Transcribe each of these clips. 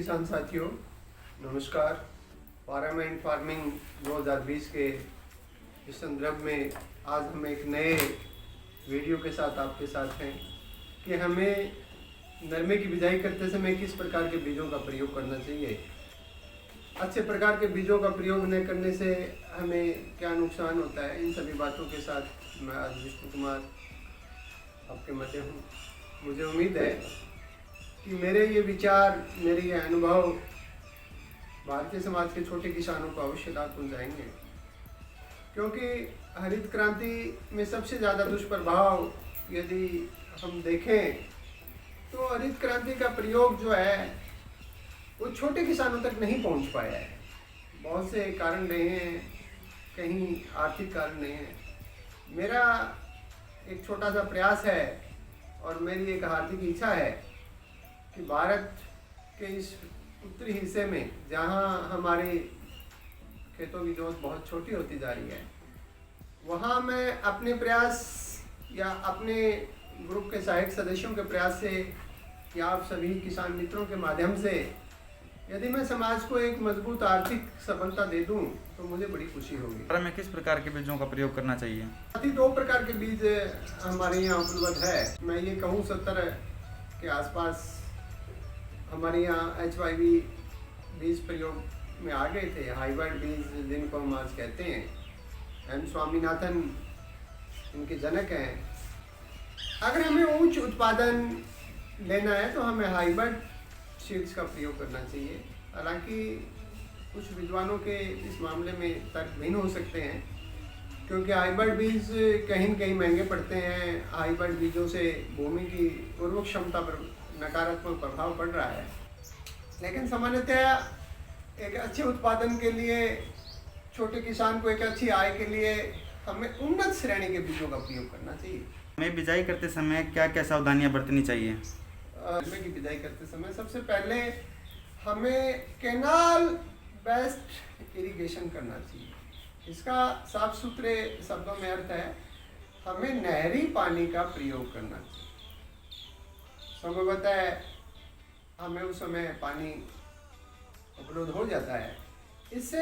किसान साथियों, नमस्कार। पारामाइंड फार्मिंग 2020 के इस संदर्भ में आज हम एक नए वीडियो के साथ आपके साथ हैं कि हमें नरमे की बिजाई करते समय किस प्रकार के बीजों का प्रयोग करना चाहिए। अच्छे प्रकार के बीजों का प्रयोग न करने से हमें क्या नुकसान होता है, इन सभी बातों के साथ मैं आज विष्णु कुमार आपके मध्य हूँ। मुझे उम्मीद है कि मेरे ये विचार, मेरे ये अनुभव भारतीय समाज के छोटे किसानों को अवश्य लाभ पहुँचाएंगे, क्योंकि हरित क्रांति में सबसे ज़्यादा दुष्प्रभाव यदि हम देखें तो हरित क्रांति का प्रयोग जो है वो छोटे किसानों तक नहीं पहुंच पाया है। बहुत से कारण रहे हैं, कहीं आर्थिक कारण रहे हैं। मेरा एक छोटा सा प्रयास है और मेरी एक हार्दिक इच्छा है कि भारत के इस उत्तरी हिस्से में, जहां हमारे खेतों की जोत बहुत छोटी होती जा रही है, वहां मैं अपने प्रयास या अपने ग्रुप के सहायक सदस्यों के प्रयास से या आप सभी किसान मित्रों के माध्यम से यदि मैं समाज को एक मजबूत आर्थिक सफलता दे दूं तो मुझे बड़ी खुशी होगी। में किस प्रकार के बीजों का प्रयोग करना चाहिए? अति 2 प्रकार के बीज हमारे यहाँ उपलब्ध है। मैं ये कहूँ 70 के आसपास हमारे यहाँ HYV बीज प्रयोग में आ गए थे। हाइब्रिड बीज जिनको हम आज कहते हैं, M स्वामीनाथन इनके जनक हैं। अगर हमें उच्च उत्पादन लेना है तो हमें हाइब्रिड सीड्स का प्रयोग करना चाहिए। हालांकि कुछ विद्वानों के इस मामले में तर्क भिन्न हो सकते हैं, क्योंकि हाइब्रिड बीज कहीं न कहीं महंगे पड़ते हैं। हाइब्रिड बीजों से भूमि की उर्वरक क्षमता पर नकारात्मक प्रभाव पड़ रहा है। लेकिन सामान्यतः एक अच्छे उत्पादन के लिए, छोटे किसान को एक अच्छी आय के लिए हमें उन्नत श्रेणी के बीजों का प्रयोग करना चाहिए। हमें बिजाई करते समय क्या क्या सावधानियां बरतनी चाहिए? नरमे की बिजाई करते समय सबसे पहले हमें कैनाल बेस्ड इरिगेशन करना चाहिए। इसका साफ सुथरे शब्दों में अर्थ है हमें नहरी पानी का प्रयोग करना चाहिए। संभवतः हमें उस समय पानी उपलब्ध हो जाता है। इससे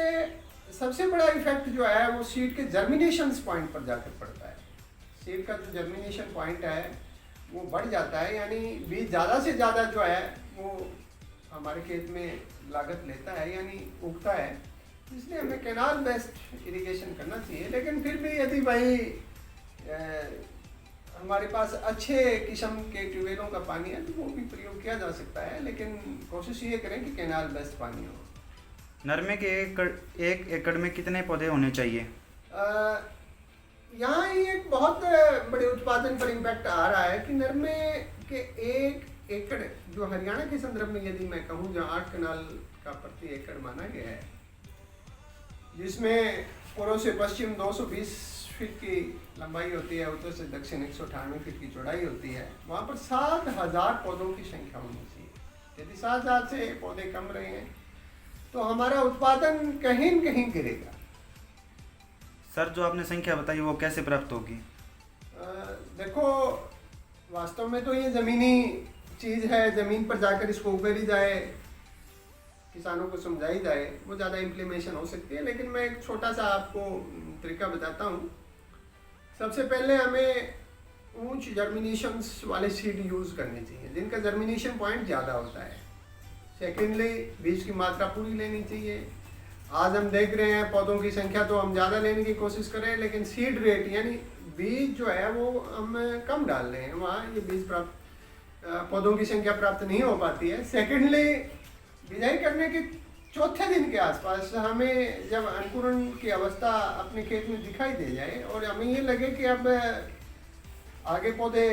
सबसे बड़ा इफेक्ट जो है वो सीड के जर्मिनेशन पॉइंट पर जाकर पड़ता है। सीड का जो जर्मिनेशन पॉइंट है वो बढ़ जाता है, यानी बीज ज़्यादा से ज़्यादा जो है वो हमारे खेत में लागत लेता है, यानी उगता है। इसलिए हमें कैनाल बेस्ड इरिगेशन करना चाहिए। लेकिन फिर भी यदि भाई हमारे पास अच्छे किस्म के ट्यूबवेलों का पानी है तो वो भी प्रयोग किया जा सकता है, लेकिन कोशिश ये करें कि कैनाल बेस्ड पानी हो। नरमे के एक एकड़ में कितने पौधे होने चाहिए? यहाँ एक बहुत बड़े उत्पादन पर इम्पैक्ट आ रहा है कि नरमे के 1 एकड़, जो हरियाणा के संदर्भ में यदि मैं कहूँ, जहाँ 8 कनाल का प्रति एकड़ माना गया है, जिसमें पूर्व से पश्चिम 220 फीट की लंबाई होती है, उत्तर से दक्षिण 198 फीट की चौड़ाई होती है, वहाँ पर 7,000 पौधों की संख्या होनी चाहिए। यदि 7,000 से पौधे कम रहे हैं तो हमारा उत्पादन कहीं न कहीं गिरेगा। सर, जो आपने संख्या बताई वो कैसे प्राप्त होगी? देखो, वास्तव में तो ये ज़मीनी चीज़ है। ज़मीन पर जाकर इसको उगेरी जाए, किसानों को समझाई जाए, वो ज़्यादा इम्प्लीमेशन हो सकती है। लेकिन मैं एक छोटा सा आपको तरीका बताता हूँ। सबसे पहले हमें ऊंच जर्मिनेशन वाले सीड यूज़ करने चाहिए, जिनका जर्मिनेशन पॉइंट ज़्यादा होता है। सेकेंडली, बीज की मात्रा पूरी लेनी चाहिए। आज हम देख रहे हैं पौधों की संख्या तो हम ज़्यादा लेने की कोशिश करें, लेकिन सीड रेट यानी बीज जो है वो हम कम डाल रहे हैं, वहाँ ये बीज प्राप्त, पौधों की संख्या प्राप्त नहीं हो पाती है। सेकेंडली, बिजाई करने के चौथे दिन के आसपास हमें जब अंकुरण की अवस्था अपने खेत में दिखाई दे जाए और हमें ये लगे कि अब आगे पौधे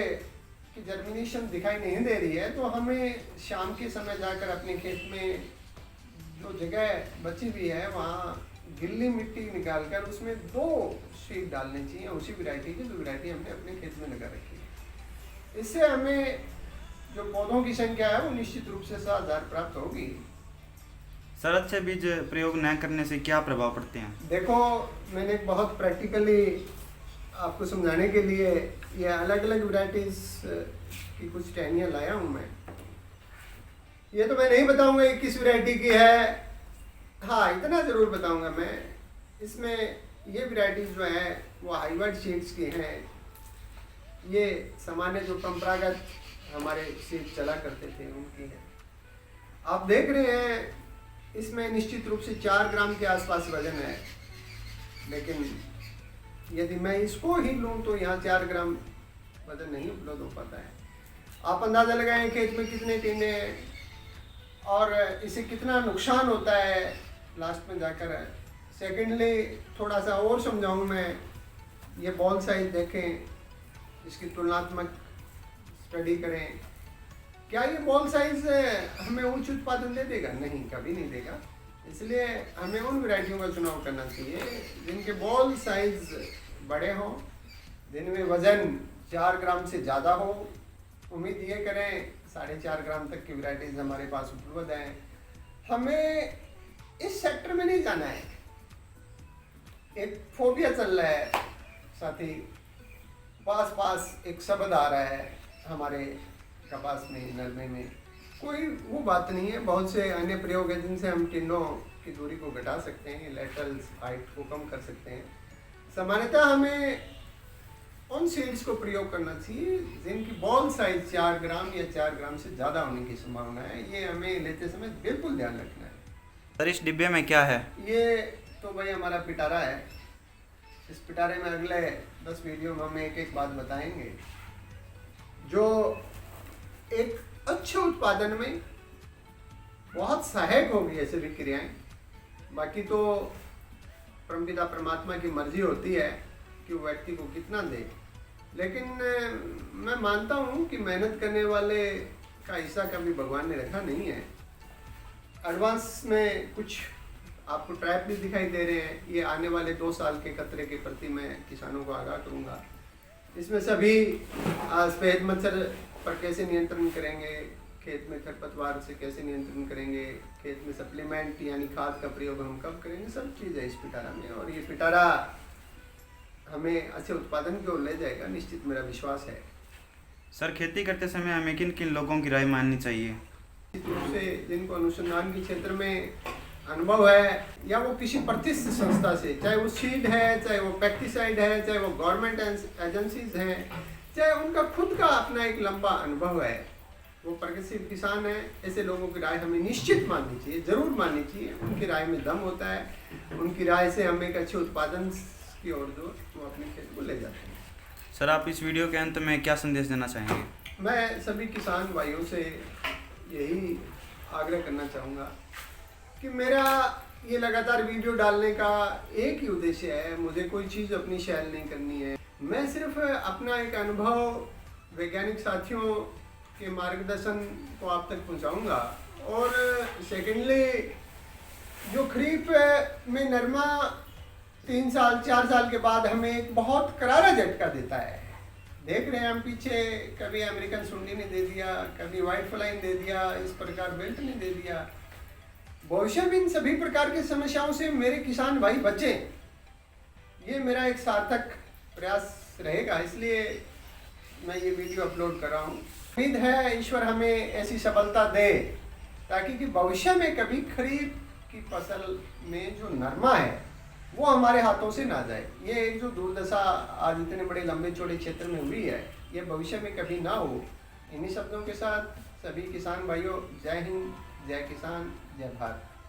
की जर्मिनेशन दिखाई नहीं दे रही है, तो हमें शाम के समय जाकर अपने खेत में जो जगह बची हुई है वहाँ गिल्ली मिट्टी निकालकर उसमें 2 सीड डालने चाहिए, उसी वैरायटी की जो वैरायटी हमने अपने खेत में लगा रखी है। इससे हमें जो पौधों की संख्या है वो निश्चित रूप से 7,000 प्राप्त होगी। सर, अच्छे बीज प्रयोग न करने से क्या प्रभाव पड़ते हैं? देखो, मैंने बहुत प्रैक्टिकली आपको समझाने के लिए ये अलग अलग वैरायटीज़ की कुछ टहनियाँ लाया हूँ मैं। ये तो मैं नहीं बताऊंगा ये किस वैरायटी की है। हाँ, इतना ज़रूर बताऊंगा मैं, इसमें ये वैरायटीज़ जो हैं वो हाइब्रिड सीड्स की हैं। ये सामान्य जो परंपरागत हमारे सीड चला करते थे उनकी है। आप देख रहे हैं इसमें निश्चित रूप से 4 ग्राम के आसपास वजन है, लेकिन यदि मैं इसको ही लूँ तो यहाँ 4 ग्राम वजन नहीं उपलब्ध हो पाता है। आप अंदाज़ा लगाएं खेत में कितने टीने हैं और इसे कितना नुकसान होता है लास्ट में जाकर। सेकेंडली थोड़ा सा और समझाऊँ मैं, ये बॉल साइज देखें, इसकी तुलनात्मक स्टडी करें। क्या ये बॉल साइज हमें उच्च उत्पादन दे देगा? नहीं, कभी नहीं देगा। इसलिए हमें उन वैरायटियों का चुनाव करना चाहिए जिनके बॉल साइज बड़े हों, जिनमें वज़न 4 ग्राम से ज़्यादा हो। उम्मीद ये करें 4.5 ग्राम तक की वैरायटीज़ हमारे पास उपलब्ध हैं। हमें इस सेक्टर में नहीं जाना है। एक फोबिया चल रहा है, साथ ही पास एक शब्द आ रहा है हमारे कपास में, नरमे में। कोई वो बात नहीं है। बहुत से अन्य प्रयोग हैं जिनसे हम टिंडों की दूरी को घटा सकते हैं, लेटरल हाइट को कम कर सकते हैं। सामान्यतः हमें उन सीड्स को प्रयोग करना चाहिए जिनकी बॉल साइज 4 ग्राम या 4 ग्राम से ज़्यादा होने की संभावना है। ये हमें लेते समय बिल्कुल ध्यान रखना है। सर इस डिब्बे में क्या है? ये तो भाई हमारा पिटारा है। इस पिटारे में अगले 10 वीडियो में हम एक बात बताएंगे जो एक अच्छे उत्पादन में बहुत सहायक होगी। ऐसे भी क्रियाएं, बाकी तो परमपिता परमात्मा की मर्जी होती है कि वो व्यक्ति को कितना दे। लेकिन मैं मानता हूँ कि मेहनत करने वाले का हिस्सा कभी भगवान ने रखा नहीं है। एडवांस में कुछ आपको ट्रैप भी दिखाई दे रहे हैं। ये आने वाले 2 साल के खतरे के प्रति मैं किसानों को आगाह करूँगा। इसमें सभी सफेद मच्छर पर कैसे नियंत्रण करेंगे, खेत में खरपतवार से कैसे नियंत्रण करेंगे, खेत में सप्लीमेंट यानी खाद का प्रयोग हम कब करेंगे, सब चीज़ है इस पिटारा में। और ये पिटारा हमें अच्छे उत्पादन की ओर ले जाएगा, निश्चित मेरा विश्वास है। सर खेती करते समय हमें किन किन लोगों की राय माननी चाहिए? निश्चित रूप से जिनको अनुसंधान के क्षेत्र में अनुभव है या वो किसी प्रतिष्ठित संस्था से, चाहे वो सीड है, चाहे वो पेस्टिसाइड है, चाहे वो गवर्नमेंट एजेंसीज हैं, चाहे उनका खुद का अपना एक लंबा अनुभव है, वो प्रगतिशील किसान है, ऐसे लोगों की राय हमें निश्चित माननी चाहिए, ज़रूर माननी चाहिए। उनकी राय में दम होता है। उनकी राय से हम एक अच्छे उत्पादन की ओर जो वो अपने खेत को ले जाते हैं। सर आप इस वीडियो के अंत में क्या संदेश देना चाहेंगे? मैं सभी किसान भाइयों से यही आग्रह करना चाहूँगा कि मेरा ये लगातार वीडियो डालने का एक ही उद्देश्य है। मुझे कोई चीज़ अपनी शैल नहीं करनी है। मैं सिर्फ अपना एक अनुभव वैज्ञानिक साथियों के मार्गदर्शन को आप तक पहुंचाऊंगा। और सेकेंडली जो खरीफ में नरमा 3 साल 4 साल के बाद हमें एक बहुत करारा झटका देता है। देख रहे हैं हम पीछे, कभी अमेरिकन सुंडी ने दे दिया, कभी व्हाइट फ्लाइन दे दिया, इस प्रकार बेल्ट ने दे दिया। भविष्य में इन सभी प्रकार की समस्याओं से मेरे किसान भाई बचें, ये मेरा एक सार्थक प्रयास रहेगा। इसलिए मैं ये वीडियो अपलोड कर रहा हूँ। उम्मीद है ईश्वर हमें ऐसी सफलता दे ताकि कि भविष्य में कभी खरीफ की फसल में जो नरमा है वो हमारे हाथों से ना जाए। ये एक जो दुर्दशा आज इतने बड़े लंबे चौड़े क्षेत्र में हुई है, ये भविष्य में कभी ना हो। इन्हीं शब्दों के साथ सभी किसान भाइयों, जय हिंद, जय किसान, जय भारत।